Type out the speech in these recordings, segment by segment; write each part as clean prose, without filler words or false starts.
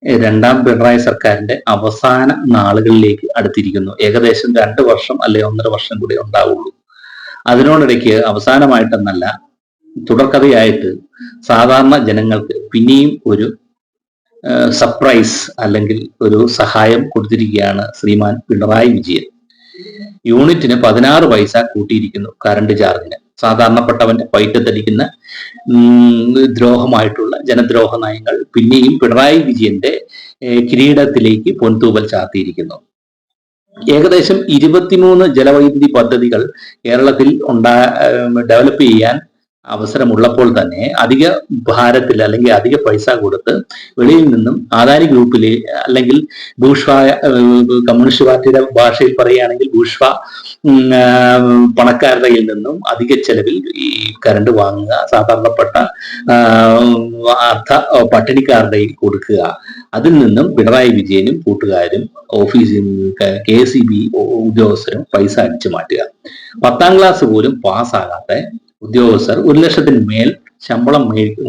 രണ്ടാം പിണറായി സർക്കാരിന്റെ അവസാന നാളുകളിലേക്ക് അടുത്തിരിക്കുന്നു. ഏകദേശം 2 വർഷം അല്ലെ 1.5 വർഷം കൂടി ഉണ്ടാവുള്ളൂ. അതിനോടിടയ്ക്ക് അവസാനമായിട്ടെന്നല്ല, തുടർക്കഥയായിട്ട് സാധാരണ ജനങ്ങൾക്ക് പിന്നെയും ഒരു സർപ്രൈസ് അല്ലെങ്കിൽ ഒരു സഹായം കൊടുത്തിരിക്കുകയാണ് ശ്രീമാൻ പിണറായി വിജയൻ. യൂണിറ്റിന് 16 പൈസ കൂട്ടിയിരിക്കുന്നു കറണ്ട് ചാർജിന്. സാധാരണപ്പെട്ടവന്റെ പൈറ്റത്തടിക്കുന്ന ദ്രോഹമായിട്ടുള്ള ജനദ്രോഹ നയങ്ങൾ പിന്നെയും പിണറായി വിജയന്റെ കിരീടത്തിലേക്ക് പൊൻതൂവൽ ചാർത്തിയിരിക്കുന്നു. ഏകദേശം 23 ജലവൈദ്യുതി പദ്ധതികൾ കേരളത്തിൽ ഡെവലപ്പ് ചെയ്യാൻ അവസരമുള്ളപ്പോൾ തന്നെ അധിക ഭാരത്തിൽ അല്ലെങ്കിൽ അധിക പൈസ കൊടുത്ത് വെളിയിൽ നിന്നും അദാനി ഗ്രൂപ്പിലെ അല്ലെങ്കിൽ ബൂഷ്വാ, കമ്മ്യൂണിസ്റ്റ് പാർട്ടിയുടെ ഭാഷയിൽ പറയുകയാണെങ്കിൽ ബൂഷ്വാ പണക്കാരുടെ കയ്യിൽ നിന്നും അധിക ചെലവിൽ ഈ കറണ്ട് വാങ്ങുക, സാധാരണപ്പെട്ട പട്ടിണിക്കാരുടെ കൊടുക്കുക. അതിൽ നിന്നും പിണറായി വിജയനും കൂട്ടുകാരും ഓഫീസിൽ KSEB ഉദ്യോഗസ്ഥരും പൈസ അടിച്ചു മാറ്റുക. 10ാം ക്ലാസ് പോലും പാസ്സാകാത്ത ഉദ്യോഗസ്ഥർ 1 ലക്ഷത്തിന് മേൽ ശമ്പളം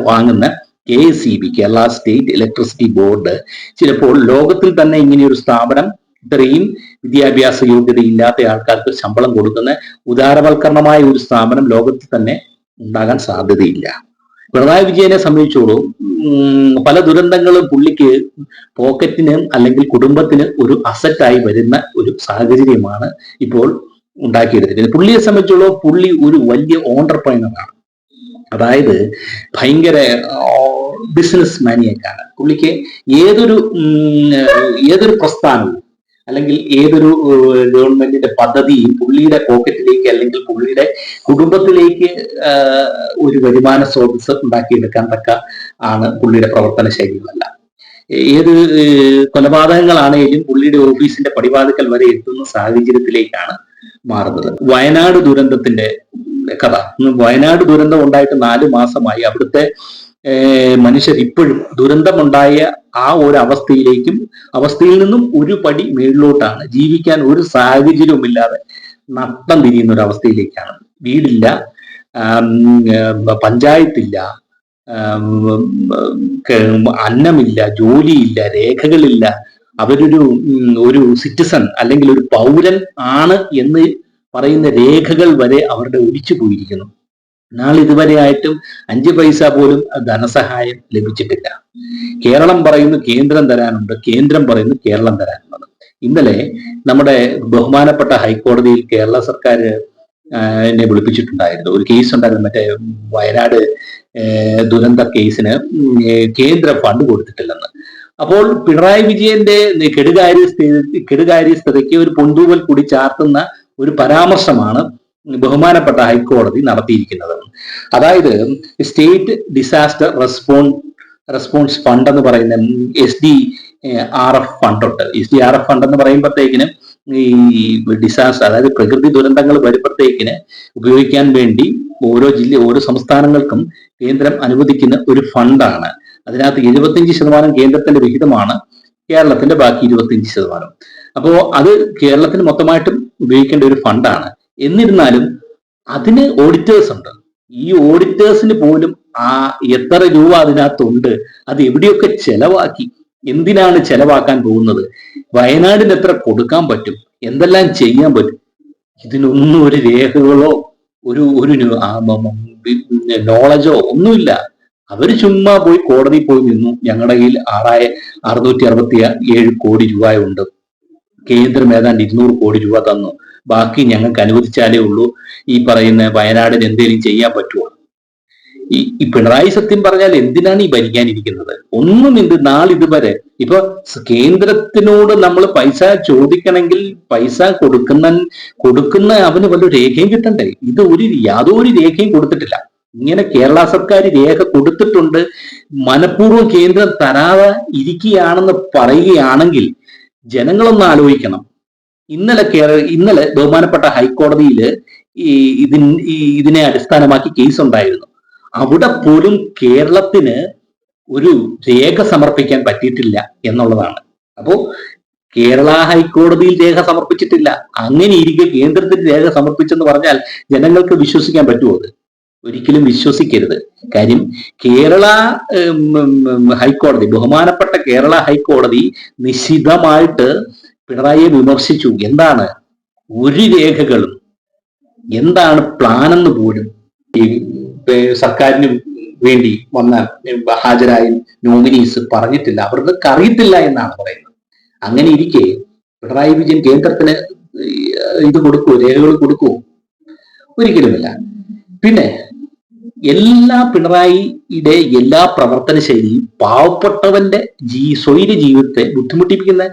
വാങ്ങുന്ന KSEB, Kerala state electricity board, ചിലപ്പോൾ ലോകത്തിൽ തന്നെ ഇങ്ങനെയൊരു സ്ഥാപനം ഇത്രയും വിദ്യാഭ്യാസ യോഗ്യതയില്ലാത്ത ആൾക്കാർക്ക് ശമ്പളം കൊടുക്കുന്ന ഉദാരവൽക്കരണമായ ഒരു സ്ഥാപനം ലോകത്തിൽ തന്നെ ഉണ്ടാകാൻ സാധ്യതയില്ല. പിണറായി വിജയനെ സംബന്ധിച്ചോളം പല ദുരന്തങ്ങളും പുള്ളിക്ക് പോക്കറ്റിന് അല്ലെങ്കിൽ കുടുംബത്തിന് ഒരു അസറ്റായി വരുന്ന ഒരു സാഹചര്യമാണ് ഇപ്പോൾ ഉണ്ടാക്കിയെടുത്തിരിക്കുന്നത്. പുള്ളിയെ സംബന്ധിച്ചോളം പുള്ളി ഒരു വലിയ ഓണ്ടർപ്രൈനറാണ്. അതായത് ഭയങ്കര ബിസിനസ് മാനിയക്കാണ്. പുള്ളിക്ക് ഏതൊരു പ്രസ്ഥാനവും അല്ലെങ്കിൽ ഏതൊരു ഗവൺമെന്റിന്റെ പദ്ധതിയും പുള്ളിയുടെ പോക്കറ്റിലേക്ക് അല്ലെങ്കിൽ പുള്ളിയുടെ കുടുംബത്തിലേക്ക് ഒരു വരുമാന സ്രോതസ് ഉണ്ടാക്കിയെടുക്കാൻ തക്ക ആണ് പുള്ളിയുടെ പ്രവർത്തന ശൈലികളല്ല. ഏത് കൊലപാതകങ്ങളാണെങ്കിലും പുള്ളിയുടെ ഓഫീസിന്റെ പടിവാതിക്കൽ വരെ എത്തുന്ന സാഹചര്യത്തിലേക്കാണ് മാറുന്നത്. വയനാട് ദുരന്തത്തിന്റെ കഥ. വയനാട് ദുരന്തം ഉണ്ടായിട്ട് 4 മാസമായി. അവിടുത്തെ മനുഷ്യർ ഇപ്പോഴും ദുരന്തമുണ്ടായ ആ ഒരു അവസ്ഥയിൽ നിന്നും ഒരു പടി മേളിലോട്ടാണ്. ജീവിക്കാൻ ഒരു സാഹചര്യവുമില്ലാതെ നട്ടം തിരിയുന്ന ഒരു അവസ്ഥയിലേക്കാണ്. വീടില്ല, പഞ്ചായത്തില്ല, അന്നമില്ല, ജോലിയില്ല, രേഖകളില്ല. ഒരു സിറ്റിസൺ അല്ലെങ്കിൽ ഒരു പൗരൻ ആണ് എന്ന് പറയുന്ന രേഖകൾ വരെ അവരുടെ ഒലിച്ചു പോയിരിക്കുന്നു. നാളിതുവരെയായിട്ടും 5 പൈസ പോലും ധനസഹായം ലഭിച്ചിട്ടില്ല. കേരളം പറയുന്നു കേന്ദ്രം തരാനുണ്ട്, കേന്ദ്രം പറയുന്നു കേരളം തരാനുണ്ട്. ഇന്നലെ നമ്മുടെ ബഹുമാനപ്പെട്ട ഹൈക്കോടതിയിൽ കേരള സർക്കാർ എന്നെ വിളിപ്പിച്ചിട്ടുണ്ടായിരുന്നു. ഒരു കേസ് ഉണ്ടായിരുന്നു, മറ്റേ വയനാട് ദുരന്ത കേസിന് കേന്ദ്ര ഫണ്ട് കൊടുത്തിട്ടില്ലെന്ന്. അപ്പോൾ പിണറായി വിജയന്റെ കെടുകാര്യസ്ഥതയ്ക്ക് ഒരു പൊന്തൂവൽ കൂടി ചാർത്തുന്ന ഒരു പരാമർശമാണ് ബഹുമാനപ്പെട്ട ഹൈക്കോടതി നടത്തിയിരിക്കുന്നത്. അതായത് സ്റ്റേറ്റ് ഡിസാസ്റ്റർ റെസ്പോൺസ് ഫണ്ട് എന്ന് പറയുന്ന SDRF ഫണ്ടുണ്ട്. SDRF ഫണ്ട് എന്ന് പറയുമ്പോഴത്തേക്കിന് ഈ ഡിസാസ്റ്റർ, അതായത് പ്രകൃതി ദുരന്തങ്ങൾ വരുമ്പോഴത്തേക്കിന് ഉപയോഗിക്കാൻ വേണ്ടി ഓരോ സംസ്ഥാനങ്ങൾക്കും കേന്ദ്രം അനുവദിക്കുന്ന ഒരു ഫണ്ടാണ്. അതിനകത്ത് 75% കേന്ദ്രത്തിന്റെ വിഹിതമാണ്, കേരളത്തിന്റെ ബാക്കി 25%. അപ്പോ അത് കേരളത്തിന് മൊത്തമായിട്ടും ഉപയോഗിക്കേണ്ട ഒരു ഫണ്ടാണ്. എന്നിരുന്നാലും അതിന് ഓഡിറ്റേഴ്സ് ഉണ്ട്. ഈ ഓഡിറ്റേഴ്സിന് പോലും എത്ര രൂപ അതിനകത്തുണ്ട്, അത് എവിടെയൊക്കെ ചെലവാക്കി, എന്തിനാണ് ചെലവാക്കാൻ പോകുന്നത്, വയനാടിന് എത്ര കൊടുക്കാൻ പറ്റും, എന്തെല്ലാം ചെയ്യാൻ പറ്റും, ഇതിനൊന്നും ഒരു രേഖകളോ ഒരു നോളജോ ഒന്നുമില്ല. അവര് ചുമ്മാ പോയി കോടതിയിൽ പോയി നിന്നു. ഞങ്ങളുടെ കയ്യിൽ 667 കോടി രൂപയുണ്ട്, കേന്ദ്രം ഏതാണ്ട് 200 കോടി രൂപ തന്നു, ബാക്കി ഞങ്ങൾക്ക് അനുവദിച്ചാലേ ഉള്ളൂ ഈ പറയുന്ന വയനാടിന് എന്തെങ്കിലും ചെയ്യാൻ പറ്റുമോ? ഈ പിണറായി സത്യം പറഞ്ഞാൽ എന്തിനാണ് ഈ ഭരിക്കാനിരിക്കുന്നത്? ഒന്നും നാളിതുവരെ ഇപ്പൊ കേന്ദ്രത്തിനോട് നമ്മൾ പൈസ ചോദിക്കണമെങ്കിൽ പൈസ കൊടുക്കുന്ന അവന് വല്ല രേഖയും കിട്ടണ്ടേ? ഇത് യാതൊരു രേഖയും കൊടുത്തിട്ടില്ല. ഇങ്ങനെ കേരള സർക്കാർ രേഖ കൊടുത്തിട്ടുണ്ട്, മനഃപൂർവ്വം കേന്ദ്രം തരാതെ ഇരിക്കുകയാണെന്ന് പറയുകയാണെങ്കിൽ ജനങ്ങളൊന്ന് ആലോചിക്കണം. ഇന്നലെ ബഹുമാനപ്പെട്ട ഹൈക്കോടതിയിൽ ഇതിനെ അടിസ്ഥാനമാക്കി കേസ് ഉണ്ടായിരുന്നു. അവിടെ പോലും കേരളത്തിന് ഒരു രേഖ സമർപ്പിക്കാൻ പറ്റിയിട്ടില്ല എന്നുള്ളതാണ്. അപ്പോ കേരള ഹൈക്കോടതിയിൽ രേഖ സമർപ്പിച്ചിട്ടില്ല. അങ്ങനെ ഇരിക്കെ കേന്ദ്രത്തിന് രേഖ സമർപ്പിച്ചെന്ന് പറഞ്ഞാൽ ജനങ്ങൾക്ക് വിശ്വസിക്കാൻ പറ്റുമോ? അത് ഒരിക്കലും വിശ്വസിക്കരുത്. കാര്യം കേരള ഹൈക്കോടതി, ബഹുമാനപ്പെട്ട കേരള ഹൈക്കോടതി നിശിതമായിട്ട് പിണറായിയെ വിമർശിച്ചു. എന്താണ് ഒരു രേഖകളും, എന്താണ് പ്ലാൻ എന്ന് പോലും ഈ സർക്കാരിന് വേണ്ടി വന്ന ഹാജരായ നോമിനീസ് പറഞ്ഞിട്ടില്ല. അവർക്ക് അറിയത്തില്ല എന്നാണ് പറയുന്നത്. അങ്ങനെ ഇരിക്കെ പിണറായി വിജയൻ കേന്ദ്രത്തിന് ഇത് കൊടുക്കുമോ, രേഖകൾ കൊടുക്കുമോ? ഒരിക്കലുമില്ല. പിന്നെ പിണറായിയുടെ എല്ലാ പ്രവർത്തന ശൈലിയും പാവപ്പെട്ടവന്റെ സ്വൈര്യ ജീവിതത്തെ ബുദ്ധിമുട്ടിപ്പിക്കുന്ന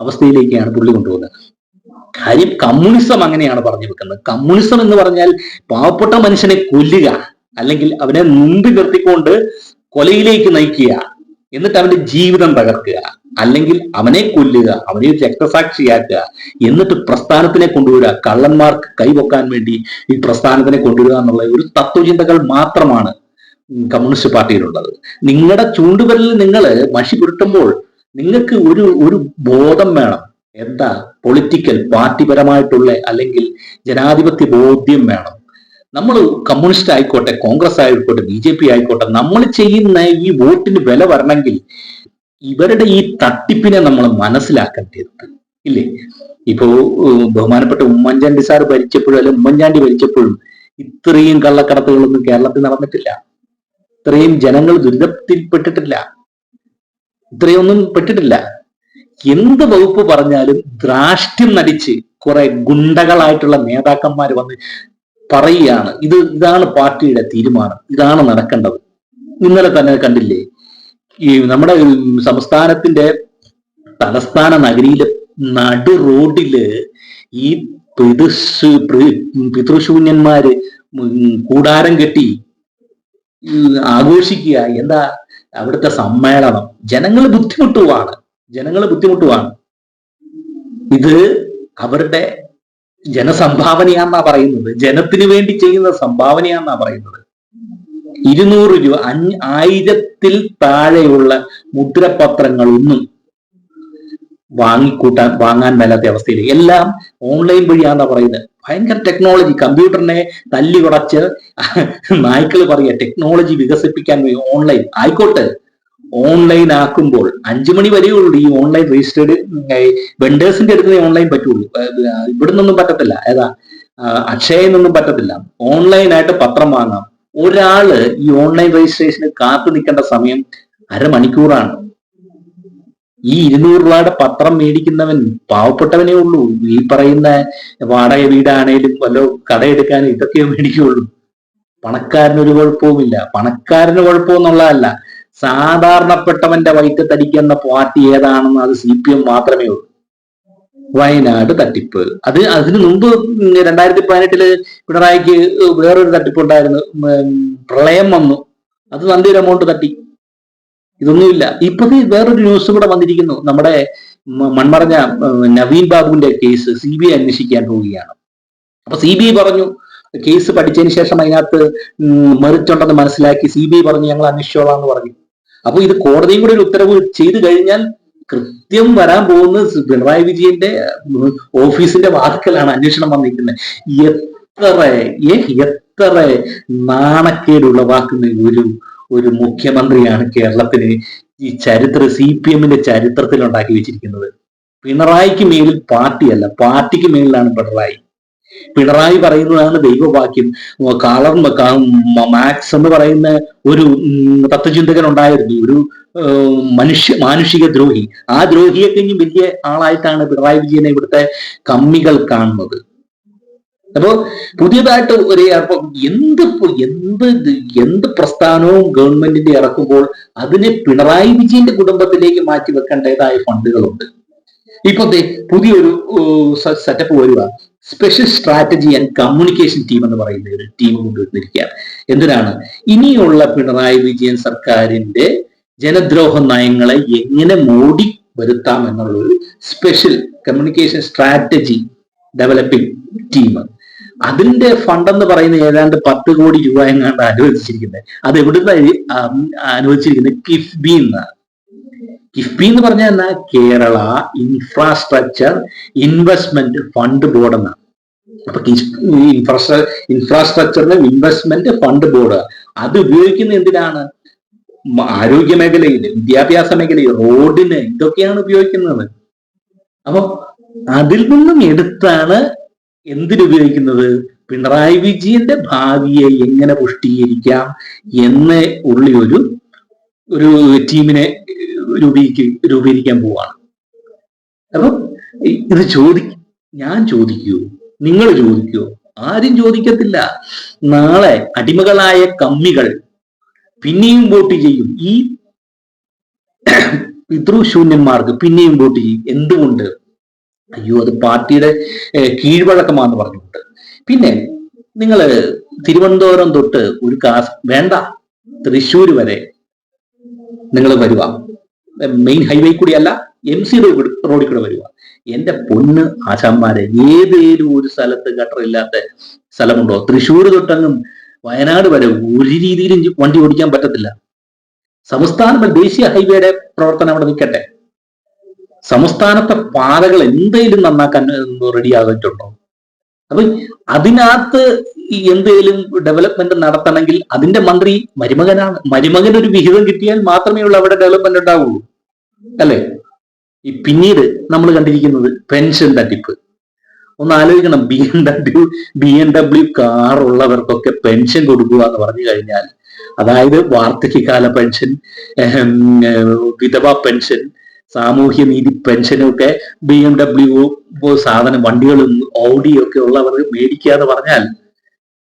അവസ്ഥയിലേക്കാണ് പുള്ളി കൊണ്ടുപോകുന്നത്. കാര്യം കമ്മ്യൂണിസം അങ്ങനെയാണ് പറഞ്ഞു വെക്കുന്നത്. കമ്മ്യൂണിസം എന്ന് പറഞ്ഞാൽ പാവപ്പെട്ട മനുഷ്യനെ കൊല്ലുക, അല്ലെങ്കിൽ അവനെ മുമ്പിൽ നിർത്തിക്കൊണ്ട് കൊലയിലേക്ക് നയിക്കുക, എന്നിട്ട് അവന്റെ ജീവിതം തകർക്കുക, അല്ലെങ്കിൽ അവനെ കൊല്ലുക, അവനെ രക്തസാക്ഷിയാക്കുക, എന്നിട്ട് പ്രസ്ഥാനത്തിനെ കൊണ്ടുവരിക, കള്ളന്മാർക്ക് കൈവക്കാൻ വേണ്ടി ഈ പ്രസ്ഥാനത്തിനെ കൊണ്ടുവരിക എന്നുള്ള ഒരു തത്വചിന്തകൾ മാത്രമാണ് കമ്മ്യൂണിസ്റ്റ് പാർട്ടിയിലുള്ളത്. നിങ്ങളുടെ ചൂണ്ടുവിരലിൽ നിങ്ങൾ മഷി പുരട്ടുമ്പോൾ നിങ്ങൾക്ക് ഒരു ബോധം വേണം. എന്താ? പൊളിറ്റിക്കൽ പാർട്ടിപരമായിട്ടുള്ള അല്ലെങ്കിൽ ജനാധിപത്യ ബോധ്യം വേണം. നമ്മൾ കമ്മ്യൂണിസ്റ്റ് ആയിക്കോട്ടെ, കോൺഗ്രസ് ആയിക്കോട്ടെ, BJP ആയിക്കോട്ടെ, നമ്മൾ ചെയ്യുന്ന ഈ വോട്ടിന് വില വരണമെങ്കിൽ ഇവരുടെ ഈ തട്ടിപ്പിനെ നമ്മൾ മനസ്സിലാക്കേണ്ടത് ഇല്ലേ? ഇപ്പോ ബഹുമാനപ്പെട്ട ഉമ്മൻചാണ്ടി സാർ ഭരിച്ചപ്പോഴും അല്ലെ ഉമ്മൻചാണ്ടി ഭരിച്ചപ്പോഴും ഇത്രയും കള്ളക്കടത്തുകളൊന്നും കേരളത്തിൽ നടന്നിട്ടില്ല. ഇത്രയും ജനങ്ങൾ ദുരിതത്തിൽപ്പെട്ടിട്ടില്ല. ഇത്രയൊന്നും പെട്ടിട്ടില്ല. എന്ത് വകുപ്പ് പറഞ്ഞാലും ദ്രാഷ്ട്യം നടിച്ച് കുറെ ഗുണ്ടകളായിട്ടുള്ള നേതാക്കന്മാർ വന്ന് പറയുകയാണ്, ഇതാണ് പാർട്ടിയുടെ തീരുമാനം, ഇതാണ് നടക്കേണ്ടത്. ഇന്നലെ തന്നെ കണ്ടില്ലേ, ഈ നമ്മുടെ സംസ്ഥാനത്തിന്റെ തലസ്ഥാന നഗരിയിലെ നടു റോഡില് ഈ പിതൃശൂന്യന്മാര് കൂടാരം കെട്ടി ആഘോഷിക്കുക. എന്താ അവിടുത്തെ സമ്മേളനം? ജനങ്ങൾ ബുദ്ധിമുട്ടുവാണ്. ഇത് അവരുടെ ജനസംഭാവനയാന്നാ പറയുന്നത്, ജനത്തിന് വേണ്ടി ചെയ്യുന്ന സംഭാവനയാന്നാ പറയുന്നത്. 200 രൂപ, 1000-ൽ താഴെയുള്ള മുദ്രപത്രങ്ങളൊന്നും വാങ്ങാൻ മേലാത്ത അവസ്ഥയിൽ എല്ലാം ഓൺലൈൻ വഴിയാന്നാ പറയുന്നത്. ഭയങ്കര ടെക്നോളജി, കമ്പ്യൂട്ടറിനെ തല്ലി ഉടച്ച് നായ്ക്കൾ പറയുക ടെക്നോളജി വികസിപ്പിക്കാൻ വേണ്ടി ഓൺലൈൻ ആയിക്കോട്ടെ. ഓൺലൈൻ ആക്കുമ്പോൾ 5 മണി വരെയുള്ളൂ ഈ ഓൺലൈൻ രജിസ്റ്റേർഡ് വെണ്ടേഴ്സിന്റെ അടുത്ത് ഓൺലൈൻ പറ്റുള്ളൂ. ഇവിടെ നിന്നൊന്നും പറ്റത്തില്ല. അക്ഷയയിൽ നിന്നും പറ്റത്തില്ല. ഓൺലൈനായിട്ട് പത്രം വാങ്ങാം. ഒരാള് ഈ ഓൺലൈൻ രജിസ്ട്രേഷന് കാത്തു നിൽക്കേണ്ട സമയം അരമണിക്കൂറാണ്. ഈ 200 രൂപയുടെ പത്രം മേടിക്കുന്നവൻ പാവപ്പെട്ടവനേ ഉള്ളൂ. ഈ പറയുന്ന വാടക വീടാണേലും വല്ലോ കടയെടുക്കാനും ഇതൊക്കെ മേടിക്കുകയുള്ളൂ. പണക്കാരനൊരു കുഴപ്പവുമില്ല. പണക്കാരന് കുഴപ്പമെന്നുള്ളതല്ല, സാധാരണപ്പെട്ടവന്റെ വയറ്റത്തടിക്കുന്ന പാർട്ടി ഏതാണെന്ന് അത് CPM മാത്രമേ ഉള്ളൂ. വയനാട് തട്ടിപ്പ്, അതിനു മുമ്പ് 2018 പിണറായിക്ക് വേറൊരു തട്ടിപ്പുണ്ടായിരുന്നു. പ്രളയം വന്നു, അത് നല്ലൊരു എമൗണ്ട് തട്ടി. ഇതൊന്നുമില്ല. ഇപ്പത് വേറൊരു ന്യൂസ് കൂടെ വന്നിരിക്കുന്നു. നമ്മുടെ മൺമറഞ്ഞ നവീൻ ബാബുവിന്റെ കേസ് CBI അന്വേഷിക്കാൻ പോവുകയാണ്. അപ്പൊ CBI പറഞ്ഞു, കേസ് പഠിച്ചതിന് ശേഷം അതിനകത്ത് മെറിറ്റ് ഉണ്ടെന്ന് മനസ്സിലാക്കി CBI പറഞ്ഞു ഞങ്ങൾ അന്വേഷിച്ചോളാം എന്ന് പറഞ്ഞു. അപ്പൊ ഇത് കോടതിയും കൂടി ഒരു ഉത്തരവ് ചെയ്തു കഴിഞ്ഞാൽ കൃത്യം വരാൻ പോകുന്നത് പിണറായി വിജയന്റെ ഓഫീസിന്റെ വാതിക്കലാണ് അന്വേഷണം വന്നിരിക്കുന്നത്. എത്ര നാണക്കേട് ഉളവാക്കുന്ന ഒരു മുഖ്യമന്ത്രിയാണ് കേരളത്തിന് ഈ CPM-ന്റെ ചരിത്രത്തിൽ ഉണ്ടാക്കി വെച്ചിരിക്കുന്നത്. പിണറായിക്ക് മേലിൽ പാർട്ടിയല്ല, പാർട്ടിക്ക് മേലിലാണ് പിണറായി പറയുന്നതാണ് ദൈവവാക്യം. മാക്സ് എന്ന് പറയുന്ന ഒരു തത്വചിന്തകൻ ഉണ്ടായിരുന്നു, ഒരു മാനുഷിക ദ്രോഹി. ആ ദ്രോഹിയെ കഴിഞ്ഞും വലിയ ആളായിട്ടാണ് പിണറായി വിജയനെ ഇവിടുത്തെ കമ്മികൾ കാണുന്നത്. അപ്പോ പുതിയതായിട്ട് എന്ത് പ്രസ്ഥാനവും ഗവൺമെന്റിന്റെ ഇറക്കുമ്പോൾ അതിനെ പിണറായി വിജയന്റെ കുടുംബത്തിലേക്ക് മാറ്റി വെക്കേണ്ടതായ ഫണ്ടുകളുണ്ട്. ഇപ്പൊ പുതിയൊരു സെറ്റപ്പ് വരിക, special strategy and communication team എന്ന് പറയുന്ന ഒരു ടീം കൊണ്ടുവന്നിരിക്കുകയാണ്. എന്തിനാണ്? ഇനിയുള്ള പിണറായി വിജയൻ സർക്കാരിന്റെ ജനദ്രോഹ നയങ്ങളെ എങ്ങനെ മോടി വരുത്താം എന്നുള്ള ഒരു special communication strategy developing team. അതിന്റെ ഫണ്ട് എന്ന് പറയുന്നത് ഏതാണ്ട് 10 കോടി രൂപ എങ്ങാണ്ട് അനുവദിച്ചിരിക്കുന്നത്. അത് എവിടുന്ന അനുവദിച്ചിരിക്കുന്നത്? കിഫ്ബി എന്നാണ്. കിഫ്ബി എന്ന് പറഞ്ഞാൽ Kerala infrastructure investment fund board എന്നാണ്. അപ്പൊ ഇൻഫ്രാസ്ട്രക്ചറിന് ഇൻവെസ്റ്റ്മെന്റ് ഫണ്ട് ബോർഡ് അത് ഉപയോഗിക്കുന്ന എന്തിനാണ്? ആരോഗ്യ മേഖലയിൽ, വിദ്യാഭ്യാസ മേഖലയിൽ, റോഡിന്, ഇതൊക്കെയാണ് ഉപയോഗിക്കുന്നത്. അപ്പൊ അതിൽ നിന്നും എടുത്താണ് എന്തിനുപയോഗിക്കുന്നത്? പിണറായി വിജയന്റെ ഭാവിയെ എങ്ങനെ പുഷ്ടീകരിക്കാം എന്ന് ഉള്ള ഒരു ടീമിനെ രൂപീകരിക്കാൻ പോവാണ്. അപ്പൊ ഇത് ഞാൻ ചോദിക്കൂ, നിങ്ങൾ ചോദിക്കൂ? ആരും ചോദിക്കത്തില്ല. നാളെ അടിമകളായ കമ്മികൾ പിന്നെയും വോട്ട് ചെയ്യും. ഈ പിതൃശൂന്യന്മാർക്ക് പിന്നെയും വോട്ട് ചെയ്യും. എന്തുകൊണ്ട്? അയ്യോ, അത് പാർട്ടിയുടെ കീഴ്വഴക്കമാന്ന് പറഞ്ഞുകൊണ്ട്. പിന്നെ നിങ്ങൾ തിരുവനന്തപുരം തൊട്ട് ഒരു വേണ്ട, തൃശ്ശൂർ വരെ നിങ്ങൾ വരുക. മെയിൻ ഹൈവേ കൂടിയല്ല, MC റോഡിൽ കൂടെ വരുക. എന്റെ പൊന്ന് ആശാന്മാരെ, ഏതേലും ഒരു സ്ഥലത്ത് ഗട്ടറില്ലാത്ത സ്ഥലമുണ്ടോ? തൃശ്ശൂർ തൊട്ടങ്ങും വയനാട് വരെ ഒരു രീതിയിലും വണ്ടി ഓടിക്കാൻ പറ്റത്തില്ല. ദേശീയ ഹൈവേയുടെ പ്രവർത്തനം അവിടെ നിൽക്കട്ടെ. സംസ്ഥാനത്തെ പാതകൾ എന്തെങ്കിലും നന്നാക്കാൻ റെഡിയാകിട്ടുണ്ടോ? അപ്പൊ അതിനകത്ത് എന്തെങ്കിലും ഡെവലപ്മെന്റ് നടത്തണമെങ്കിൽ അതിന്റെ മന്ത്രി മരുമകനാണ്. മരുമകൻ ഒരു വിഹിതം കിട്ടിയാൽ മാത്രമേ ഉള്ളൂ അവിടെ ഡെവലപ്മെന്റ് ഉണ്ടാവുള്ളൂ, അല്ലെ? പിന്നീട് നമ്മൾ കണ്ടിരിക്കുന്നത് പെൻഷൻ തട്ടിപ്പ്. ഒന്ന് ആലോചിക്കണം. BMW കാർ ഉള്ളവർക്കൊക്കെ പെൻഷൻ കൊടുക്കുക എന്ന് പറഞ്ഞു കഴിഞ്ഞാൽ, അതായത് വാർദ്ധക്യകാല പെൻഷൻ, വിധവ പെൻഷൻ, സാമൂഹ്യ നീതി പെൻഷനൊക്കെ BMW സാധനം, വണ്ടികളും ഓഡിയും ഒക്കെ ഉള്ളവർ മേടിക്കാന്ന് പറഞ്ഞാൽ,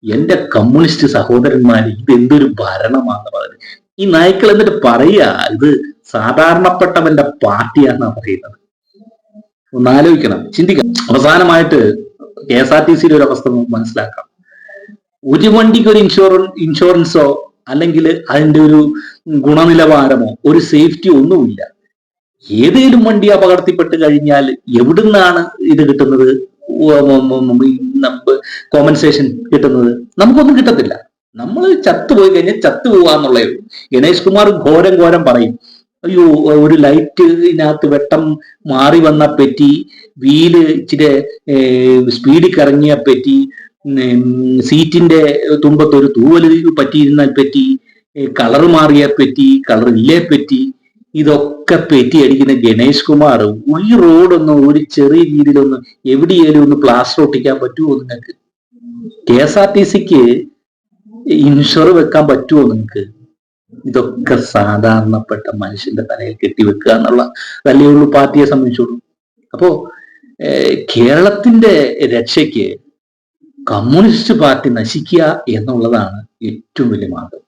എന്റെ കമ്മ്യൂണിസ്റ്റ് സഹോദരന്മാര്, ഇത് എന്തൊരു ഭരണമാണെന്ന് പറഞ്ഞു. ഈ നായ്ക്കൾ എന്നിട്ട് പറയുക ഇത് സാധാരണപ്പെട്ടവന്റെ പാർട്ടിയാണെന്നാ പറയുന്നത്. ഒന്ന് ആലോചിക്കണം, ചിന്തിക്കണം. അവസാനമായിട്ട് KSRTC ഒരു അവസ്ഥ മനസ്സിലാക്കാം. ഒരു വണ്ടിക്ക് ഒരു ഇൻഷുറൻസോ അല്ലെങ്കിൽ അതിന്റെ ഒരു ഗുണനിലവാരമോ ഒരു സേഫ്റ്റി ഒന്നുമില്ല. ഏതേലും വണ്ടി അപകടത്തിൽപ്പെട്ട് കഴിഞ്ഞാൽ എവിടുന്നാണ് ഇത് കിട്ടുന്നത്? കോമ്പൻസേഷൻ കിട്ടുന്നത്? നമുക്കൊന്നും കിട്ടത്തില്ല. നമ്മൾ ചത്തുപോയി കഴിഞ്ഞാൽ ചത്തുപോവാന്നുള്ളേ ഉള്ളൂ. ഗണേഷ് കുമാർ ഘോരം പറയും, അയ്യോ ഒരു ലൈറ്റിനകത്ത് വെട്ടം മാറി വന്ന പറ്റി, വീല് ഇച്ചിരി സ്പീഡിൽ കറങ്ങിയ പറ്റി, സീറ്റിന്റെ തുമ്പത്തൊരു തൂവൽ പറ്റിയിരുന്നാൽ പറ്റി, കളർ മാറിയ പറ്റി, കളർ ഇല്ലേ പറ്റി, ഇതൊക്കെ പറ്റി അടിക്കുന്ന ഗണേഷ് കുമാർ ഈ റോഡൊന്നും ഒരു ചെറിയ രീതിയിലൊന്ന് എവിടെയേലും ഒന്ന് പ്ലാസ്റ്റർ ഒട്ടിക്കാൻ പറ്റുമോ നിങ്ങൾക്ക്? KSRTCക്ക് ഇൻഷുർ വെക്കാൻ പറ്റുമോ നിങ്ങൾക്ക്? ഇതൊക്കെ സാധാരണപ്പെട്ട മനുഷ്യന്റെ തലയിൽ കെട്ടിവെക്കുക എന്നുള്ള വലിയ ഉള്ളൂ പാർട്ടിയെ സംബന്ധിച്ചുള്ളൂ. അപ്പോ കേരളത്തിന്റെ രക്ഷയ്ക്ക് കമ്മ്യൂണിസ്റ്റ് പാർട്ടി നശിക്കുക എന്നുള്ളതാണ് ഏറ്റവും വലിയ മാർഗം.